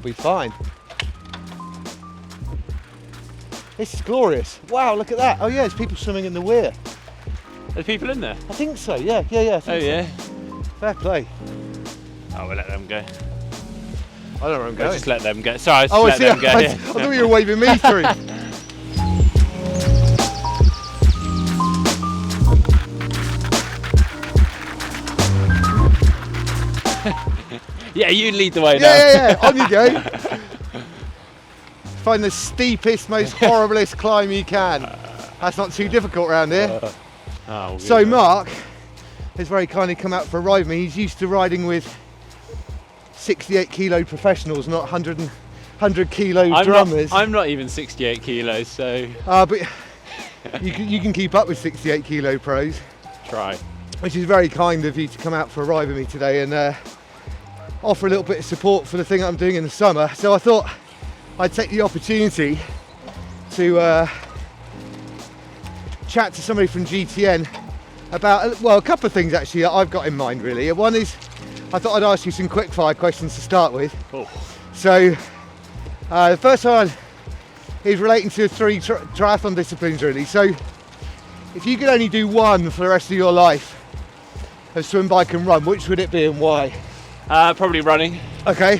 be fine. This is glorious. Wow, look at that. Oh yeah, there's people swimming in the weir. There's people in there? I think so, yeah. I think so. Yeah? Fair play. Oh, we'll let them go. I don't know where I'm going. Just let them go. Sorry, Oh, let them go. I thought you were waving me through. Yeah, you lead the way now. Yeah. On you go. Find the steepest, most horriblest climb you can. That's not too difficult around here. So Mark has very kindly come out for a ride with me. He's used to riding with 68 kilo professionals, not 100 kilo drummers. I'm not even 68 kilos, so. But you can keep up with 68 kilo pros. Try. Which is very kind of you to come out for a ride with me today and offer a little bit of support for the thing I'm doing in the summer. So I thought I'd take the opportunity to chat to somebody from GTN about, well, a couple of things actually that I've got in mind really. One is, I thought I'd ask you some quick fire questions to start with. Oh. So the first one is relating to 3 triathlon disciplines really. So if you could only do one for the rest of your life, of swim, bike and run, which would it be and why? Probably running. Okay.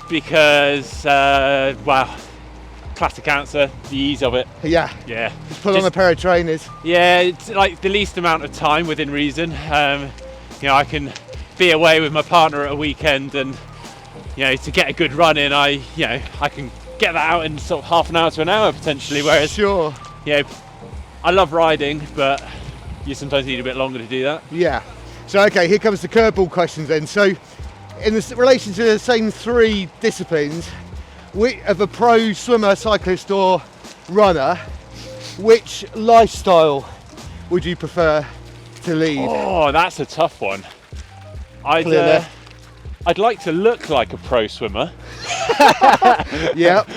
Because, wow, classic answer, the ease of it. Yeah. Yeah. Just put on a pair of trainers. Yeah, it's like the least amount of time within reason. You know, I can be away with my partner at a weekend and, you know, to get a good run in, I can get that out in sort of half an hour to an hour potentially, whereas, sure. Yeah, I love riding, but you sometimes need a bit longer to do that. Yeah. So, okay, here comes the curveball questions then. So, in relation to the same 3 disciplines, of a pro swimmer, cyclist or runner, which lifestyle would you prefer to lead? Oh, that's a tough one. I'd like to look like a pro swimmer. Yep.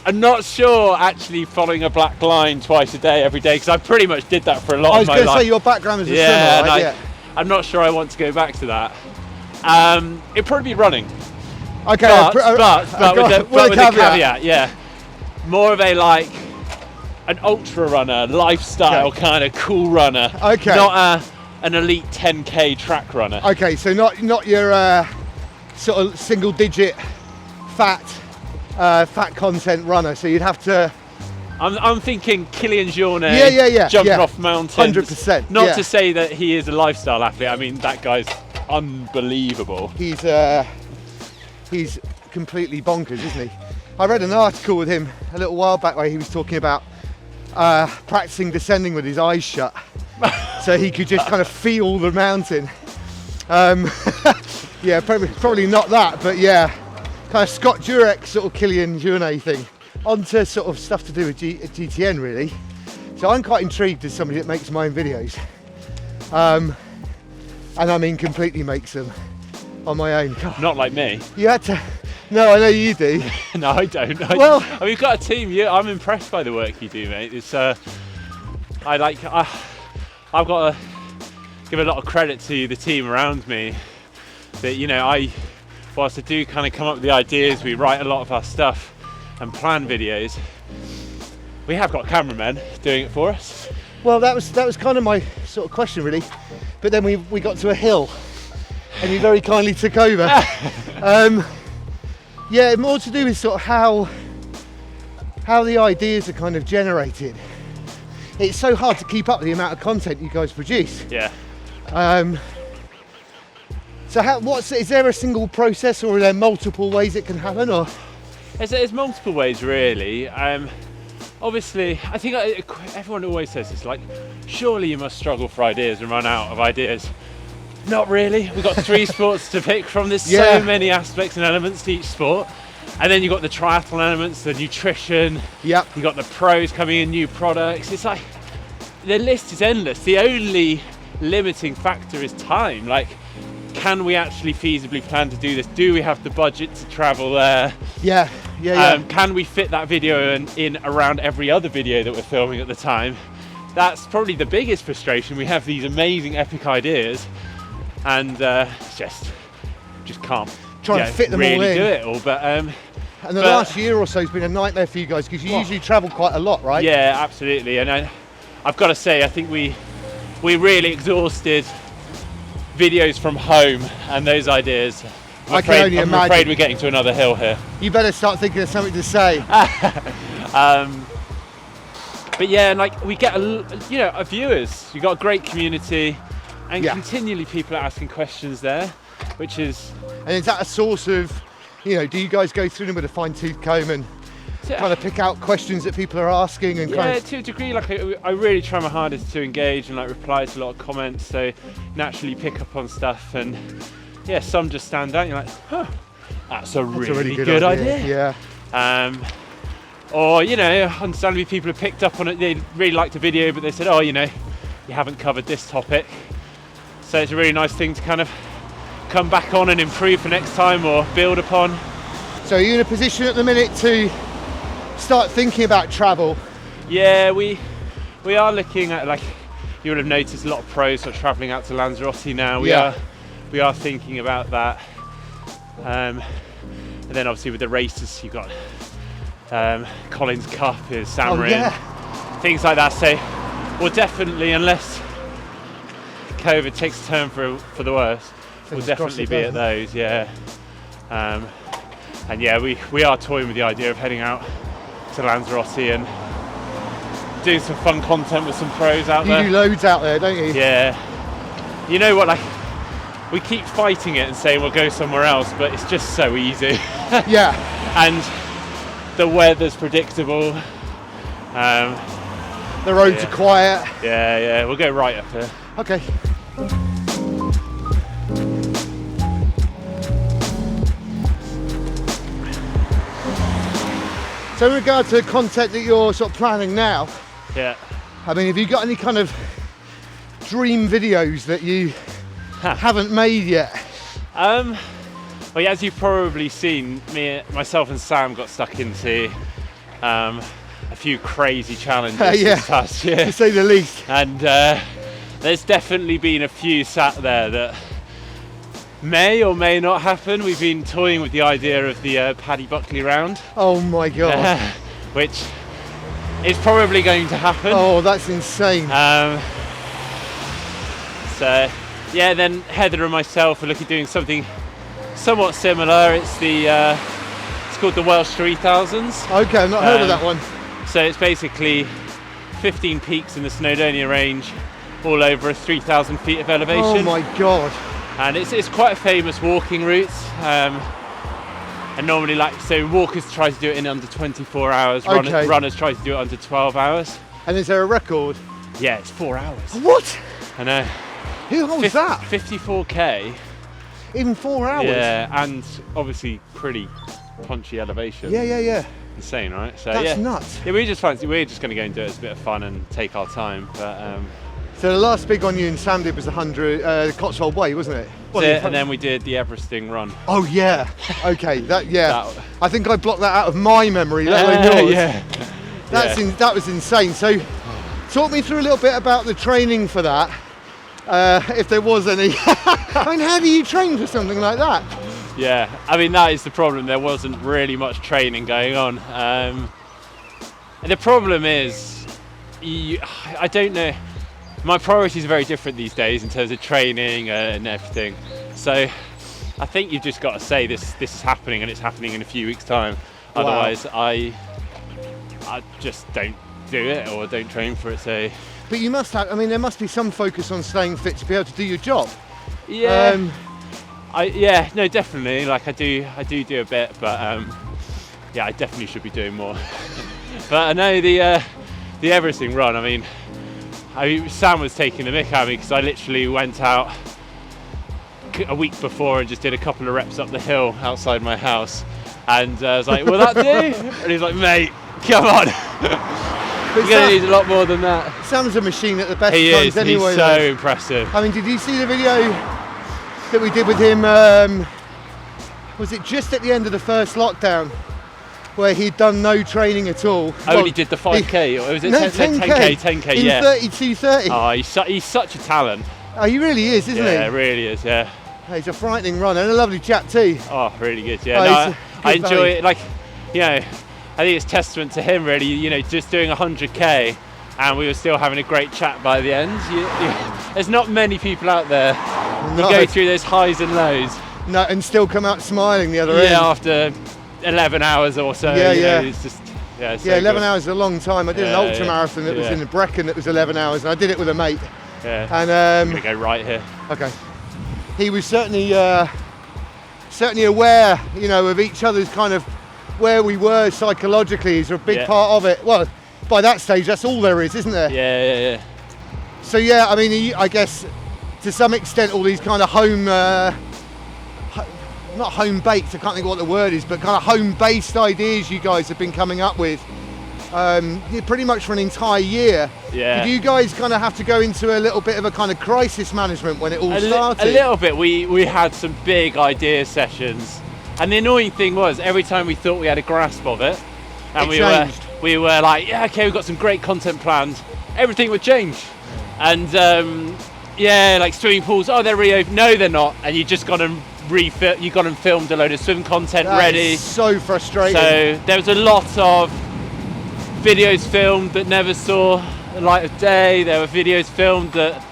I'm not sure actually following a black line twice a day every day, because I pretty much did that for a lot of my life. I was going to say your background as a swimmer, right? Yeah. I'm not sure I want to go back to that. It'd probably be running. Okay, but with a caveat, yeah. More of a an ultra runner, lifestyle kind of cool runner. Okay. Not an elite 10k track runner. Okay, so not your sort of single digit fat content runner. So you'd have to. I'm thinking Kilian Jornet jumping off mountains. 100%. Not to say that he is a lifestyle athlete. I mean, that guy's unbelievable. He's completely bonkers, isn't he? I read an article with him a little while back where he was talking about practicing descending with his eyes shut, so he could just kind of feel the mountain. Yeah, probably not that, but yeah, kind of Scott Jurek sort of Kilian Jornet thing. On to sort of stuff to do with GTN really. So I'm quite intrigued as somebody that makes my own videos. And I mean completely makes them on my own. God. Not like me. You had to. No, I know you do. No, I don't. Well, we've got a team. I'm impressed by the work you do, mate. It's I've got to give a lot of credit to the team around me. That whilst I do kind of come up with the ideas, we write a lot of our stuff and plan videos. We have got cameramen doing it for us. Well, that was kind of my sort of question really, but then we got to a hill, and you very kindly took over. Yeah, more to do with sort of how the ideas are kind of generated. It's so hard to keep up with the amount of content you guys produce. Yeah. So is there a single process, or are there multiple ways it can happen, or? There's multiple ways really. Obviously, I think everyone always says this, surely you must struggle for ideas and run out of ideas. Not really. We've got 3 sports to pick from. There's so many aspects and elements to each sport. And then you've got the triathlon elements, the nutrition. Yep. You've got the pros coming in, new products. It's like, the list is endless. The only limiting factor is time. Can we actually feasibly plan to do this? Do we have the budget to travel there? Yeah. Can we fit that video in around every other video that we're filming at the time? That's probably the biggest frustration. We have these amazing epic ideas and just can't. trying to fit them all in. Really do it all, but and the last year or so has been a nightmare for you guys because you usually travel quite a lot, right? Yeah, absolutely. And I've got to say, I think we really exhausted videos from home and those ideas. I'm afraid we're getting to another hill here. You better start thinking of something to say. But yeah, and like we get our viewers. You got a great community, and continually people are asking questions there, which is. And is that a source of, do you guys go through them with a fine-tooth comb and kind of pick out questions that people are asking and kind of... to a degree, like I really try my hardest to engage and like reply to a lot of comments, so naturally pick up on stuff, and some just stand out. You're like, huh, that's a really good idea. Yeah. Or understandably people have picked up on it. They really liked the video, but they said, oh, you haven't covered this topic. So it's a really nice thing to kind of come back on and improve for next time or build upon. So are you in a position at the minute to start thinking about travel? Yeah, we are looking at, like, you would have noticed a lot of pros are travelling out to Lanzarote now. We are thinking about that. And then obviously with the races, you've got Collins Cup is San Marino, things like that. So we'll definitely, unless COVID takes a turn for the worst, we'll definitely be at those. And we are toying with the idea of heading out to Lanzarote and doing some fun content with some pros out there. You do loads out there, don't you? Yeah. You know what, like, we keep fighting it and saying we'll go somewhere else, but it's just so easy. Yeah. And the weather's predictable. The roads are quiet. Yeah, we'll go right up here. Okay. So in regard to the content that you're sort of planning now, I mean, have you got any kind of dream videos that you haven't made yet? Well, yeah, as you've probably seen, myself and Sam got stuck into a few crazy challenges this past year, to say the least. And there's definitely been a few sat there that may or may not happen. We've been toying with the idea of the Paddy Buckley round. Oh my god! Which is probably going to happen. Oh, that's insane. So yeah, then Heather and myself are looking at doing something somewhat similar. It's called the Welsh 3000s. Okay, I've not heard of that one. So it's basically 15 peaks in the Snowdonia range, all over 3,000 feet of elevation. Oh my god! And it's quite a famous walking route. And normally, so walkers try to do it in under 24 hours. Runners try to do it under 12 hours. And is there a record? Yeah, it's 4 hours. What? I know. Who holds that? 54k. In 4 hours? Yeah, and obviously pretty punchy elevation. Yeah. Insane, right? So that's nuts. Yeah, we're just going to go and do it as a bit of fun and take our time. But so the last big one you and Sam did was the 100 the Cotswold Way, wasn't it? And then we did the Everesting run. Oh yeah. Okay. I think I blocked that out of my memory, let alone yours. Yeah. That was insane. So talk me through a little bit about the training for that. If there was any. I mean, how do you train for something like that? Yeah, I mean, that is the problem. There wasn't really much training going on. And the problem is, I don't know, my priorities are very different these days in terms of training and everything. So I think you've just got to say this is happening, and it's happening in a few weeks' time. Wow. Otherwise, I just don't do it or don't train for it. So. But you must have, I mean, there must be some focus on staying fit to be able to do your job. Yeah. No, definitely. Like I do a bit, but I definitely should be doing more. But I know the Everesting run. I mean, Sam was taking the mick out of me because I literally went out a week before and just did a couple of reps up the hill outside my house, and I was like, "Will that do?" And he's like, "Mate, come on." You're going to need a lot more than that. Sam's a machine at the best he times is. anyway. He's so impressive. I mean, did you see the video that we did with him? Was it just at the end of the first lockdown where he'd done no training at all? He did the 5k, or was it 10k? 10k, in 32:30. Oh, he's such a talent. Oh, he really is, isn't he? Yeah, really is, yeah. He's a frightening runner and a lovely chap too. Oh, really good. Yeah, Oh, no, he's a I good enjoy value. it. Like, you know, I think it's testament to him really. You know, just doing 100k, and we were still having a great chat by the end. There's not many people out there who No. go through those highs and lows. No, and still come out smiling the other end. Yeah, after 11 hours or so. Yeah, you know, yeah. it's just so Yeah, 11 good. hours is a long time. I did an Yeah, ultra yeah. marathon that was Yeah. in Brecon that was 11 hours, and I did it with a mate. Yeah. And I'm gonna go right here. okay, he was certainly aware, you know, of each other's kind of where we were psychologically is a big Yeah. part of it. Well, by that stage, that's all there is, isn't there? Yeah. So yeah, I mean, I guess to some extent, all these kind of home, not home baked, I can't think of what the word is, but kind of home based ideas you guys have been coming up with, pretty much for an entire year. Yeah. Did you guys kind of have to go into a little bit of a kind of crisis management when it all started? A little bit. We had some big idea sessions, and the annoying thing was every time we thought we had a grasp of it, and It changed. we were like, yeah, okay, we've got some great content planned, everything would change, and yeah, like swimming pools, oh, they're reopened, no, they're not, and you just got them you got them filmed, a load of swim content That ready. is so frustrating. So there was a lot of videos filmed that never saw the light of day. There were videos filmed that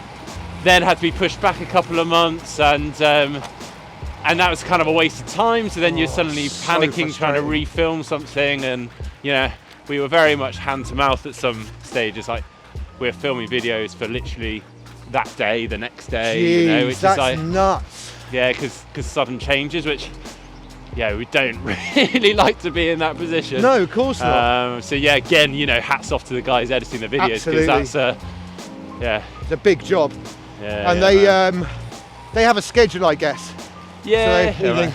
then had to be pushed back a couple of months, and that was kind of a waste of time. So then you're suddenly so panicking trying to frustrating. refilm something, and you know, we were very much hand to mouth at some stages. Like we were filming videos for literally that day, the next day. Jeez, you know, which that's is like nuts. yeah, because sudden changes, which yeah, we don't really like to be in that position. No, of course not. So yeah, again, you know, hats off to the guys editing the videos, Absolutely. because that's yeah, It's a big job, yeah, and yeah, man. they have a schedule, I guess. yeah, so they-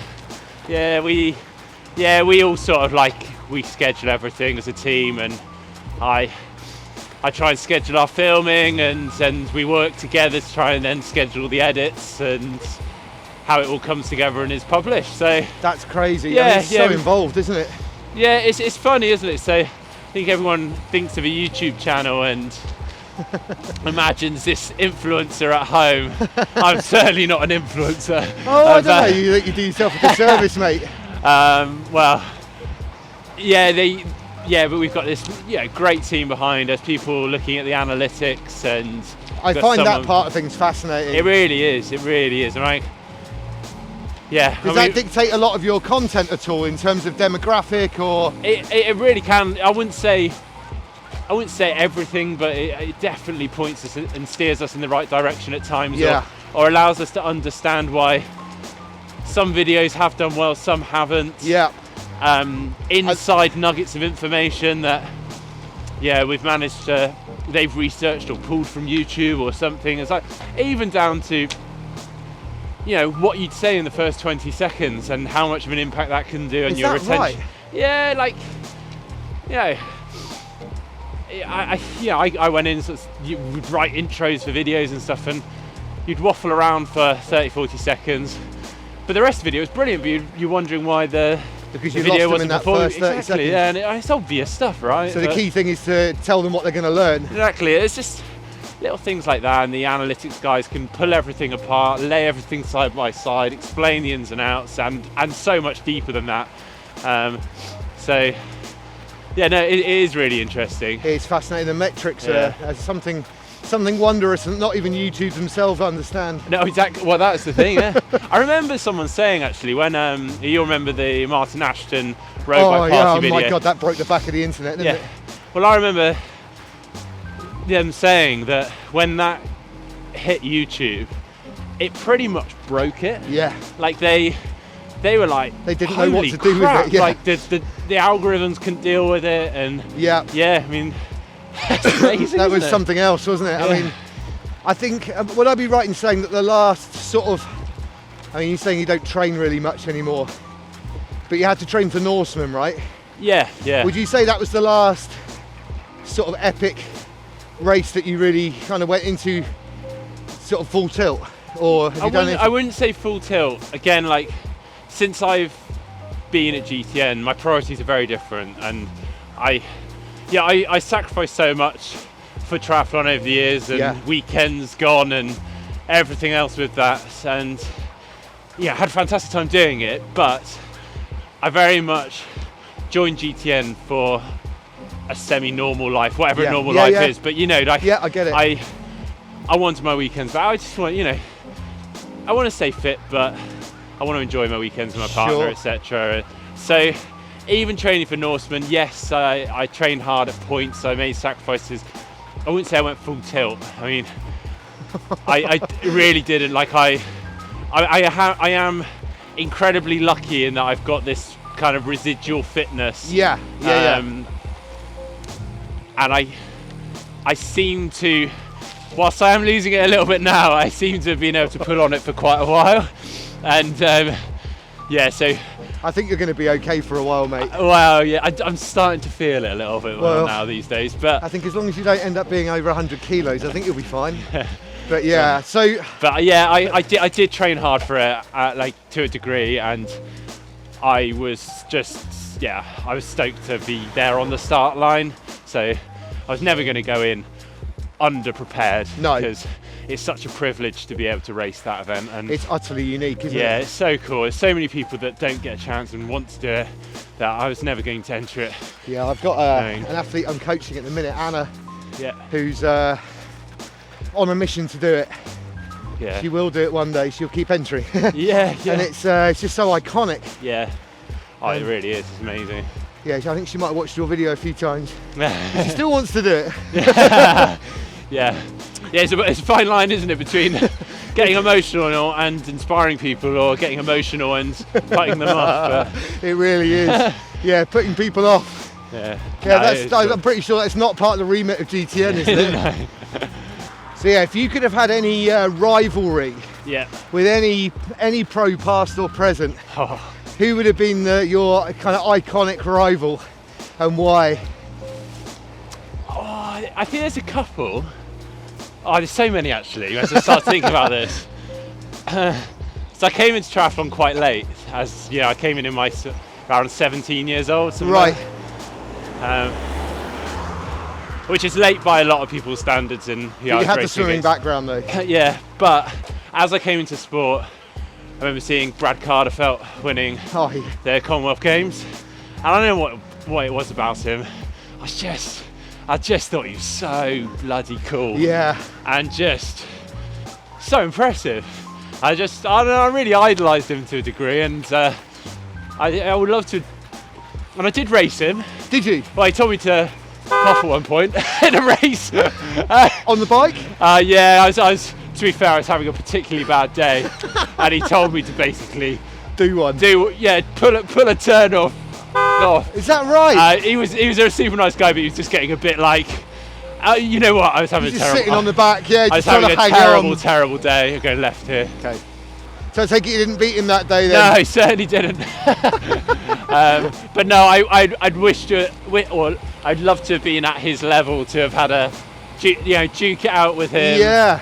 yeah, we all sort of like we schedule everything as a team, and I try and schedule our filming, and we work together to try and then schedule the edits and how it all comes together and is published. So That's crazy. Yeah, I mean, it's yeah. so involved, isn't it? yeah, it's funny, isn't it? So I think everyone thinks of a YouTube channel and imagines this influencer at home. I'm certainly not an influencer. Oh, I don't know. You do yourself a disservice, mate. Well, yeah, but we've got this great team behind us, people looking at the analytics, and I got find that someone- part of things fascinating. It really is. I'm like, yeah. Does that dictate a lot of your content at all in terms of demographic or? It really can. I wouldn't say everything, but it definitely points us and steers us in the right direction at times, Yeah. or allows us to understand why some videos have done well, some haven't. Yeah. Inside nuggets of information that we've managed to, they've researched or pulled from YouTube or something. It's like even down to what you'd say in the first 20 seconds and how much of an impact that can do on Is your that retention. right? Yeah, like I went in, you would write intros for videos and stuff, and you'd waffle around for 30-40 seconds, but the rest of the video was brilliant, but you're wondering why the Because the you video lost them in wasn't that performing. first 30 Exactly, seconds. yeah, and it's obvious stuff, right? So the But- key thing is to tell them what they're going to learn. Exactly, it's just little things like that, and the analytics guys can pull everything apart, lay everything side by side, explain the ins and outs, and so much deeper than that. So yeah, no, it is really interesting. It's fascinating. The metrics Yeah. are something wondrous that not even YouTube themselves understand. No, exactly. Well, that's the thing. Yeah, I remember someone saying actually when you remember the Martin Ashton road Oh bike yeah! party Oh video. my God, that broke the back of the internet, didn't Yeah. it? Well, I remember them saying that when that hit YouTube, it pretty much broke it. Yeah. Like they were like, They didn't know what "Holy to do with crap," it, yeah. Like the algorithms couldn't deal with it, and Yeah. I mean, that's amazing. That was isn't it? something else, wasn't it? Yeah. I mean, I think, would I be right in saying that the last sort of, I mean, you're saying you don't train really much anymore, but you had to train for Norseman, right? Yeah. Would you say that was the last sort of epic race that you really kind of went into sort of full tilt? Or have you done it? I wouldn't say full tilt. Again, like since I've been at GTN, my priorities are very different, and I sacrificed so much for triathlon over the years, and Yeah. weekends gone and everything else with that, and yeah, I had a fantastic time doing it, but I very much joined GTN for a semi-normal life, whatever a normal life is. But you know, like, yeah, I get it. I wanted my weekends, but I just want, you know, I want to stay fit, but I want to enjoy my weekends with my partner, etc. So even training for Norseman, yes, I trained hard at points. I made sacrifices. I wouldn't say I went full tilt. I mean, I really didn't. Like I am incredibly lucky in that I've got this kind of residual fitness. Yeah. And I seem to, whilst I am losing it a little bit now, I seem to have been able to pull on it for quite a while. And yeah, so I think you're going to be okay for a while, mate. Well, yeah, I'm starting to feel it a little bit now these days. But I think as long as you don't end up being over 100 kilos, I think you'll be fine. But yeah, But yeah, I did train hard for it, like to a degree, and I was just, yeah, I was stoked to be there on the start line. So I was never going to go in underprepared. No. Because it's such a privilege to be able to race that event, and it's utterly unique, isn't it? Yeah, it's so cool. There's so many people that don't get a chance and want to do it that I was never going to enter it. Yeah, I've got an athlete I'm coaching at the minute, Anna, who's on a mission to do it. Yeah. She will do it one day. She'll keep entering. yeah. And it's just so iconic. Yeah. Oh, it really is. It's amazing. Yeah, I think she might have watched your video a few times. She still wants to do it. Yeah. Yeah, it's a fine line, isn't it, between getting emotional and inspiring people, or getting emotional and cutting them off. But it really is. Yeah, putting people off. Yeah. I'm pretty sure that's not part of the remit of GTN, isn't it? No. So yeah, if you could have had any rivalry with any pro past or present, who would have been your kind of iconic rival, and why? Oh, I think there's a couple. Oh, there's so many actually. You have to start thinking about this. So I came into triathlon quite late, as I came in around 17 years old. Right. Which is late by a lot of people's standards. And you had the swimming background though. Yeah, but as I came into sport, I remember seeing Brad Carterfelt winning the Commonwealth Games, and I don't know what it was about him. I just thought he was so bloody cool. Yeah. And just so impressive. I don't know, I really idolised him to a degree, and I would love to. And I did race him. Did you? Well, he told me to cough at one point in a race. On the bike? Yeah, I was. To be fair, I was having a particularly bad day, and he told me to basically pull a turn off. Is that right? He was a super nice guy, but he was just getting a bit like, you know what? I was having sitting on the back, I was having a terrible day. I'm going left here. Okay. So I take it you didn't beat him that day then? No, he certainly didn't. But no, I'd wish to, or I'd love to have been at his level, to have had duke it out with him. Yeah.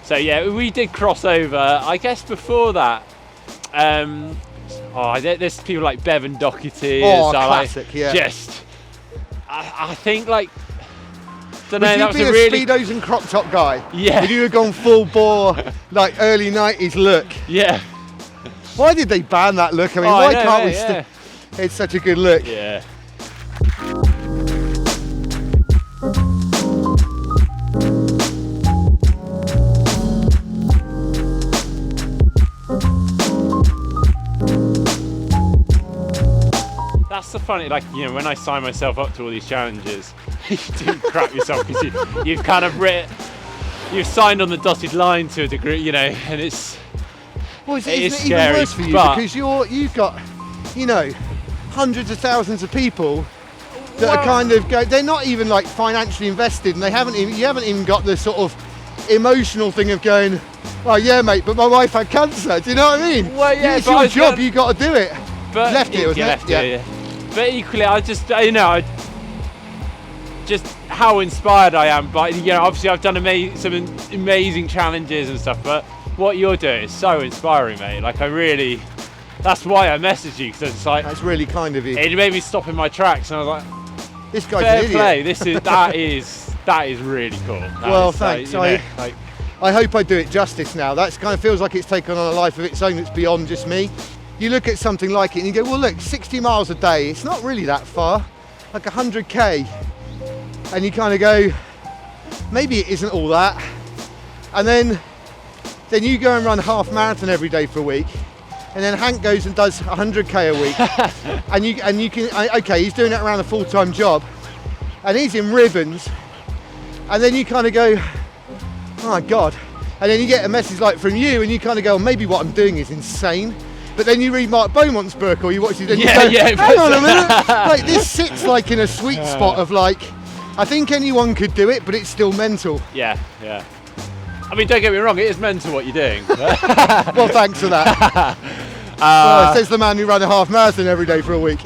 So yeah, we did cross over. I guess before that, there's people like Bevan Doherty. Classic, I think like. Would you be a Speedos and crop top guy? Yeah. Would you have gone full bore, like early 90s look? Yeah. Why did they ban that look? I mean, why can't we it's such a good look. Yeah. That's the funny, when I sign myself up to all these challenges, you do crap yourself because you've kind of you've signed on the dotted line to a degree, and it's it's scary. Even worse for you because you've got, hundreds of thousands of people that are kind of they're not even like financially invested, and you haven't even got the sort of emotional thing of going, oh yeah mate, but my wife had cancer. Do you know what I mean? Well, yeah, it's your job. You got to do it. But left it, wasn't it? Yeah. But equally, just how inspired I am by, obviously I've done some amazing challenges and stuff, but what you're doing is so inspiring, mate. That's why I messaged you, because it's like, that's really kind of you. It made me stop in my tracks, and I was like, this guy's fair an idiot. play. That is really cool. Well, thanks. I hope I do it justice now. That kind of feels like it's taken on a life of its own that's beyond just me. You look at something like it and you go, well look, 60 miles a day, it's not really that far, like 100k. And you kind of go, maybe it isn't all that. And then you go and run half marathon every day for a week. And then Hank goes and does 100k a week. and you can, okay, he's doing it around a full-time job. And he's in ribbons. And then you kind of go, oh my God. And then you get a message like from you and you kind of go, maybe what I'm doing is insane. But then you read Mark Beaumont's book or you watch it and you go, hang on a minute. Like this sits like in a sweet spot of like, I think anyone could do it, but it's still mental. Yeah. I mean, don't get me wrong, it is mental what you're doing. Well, thanks for that. Says the man who ran a half marathon every day for a week.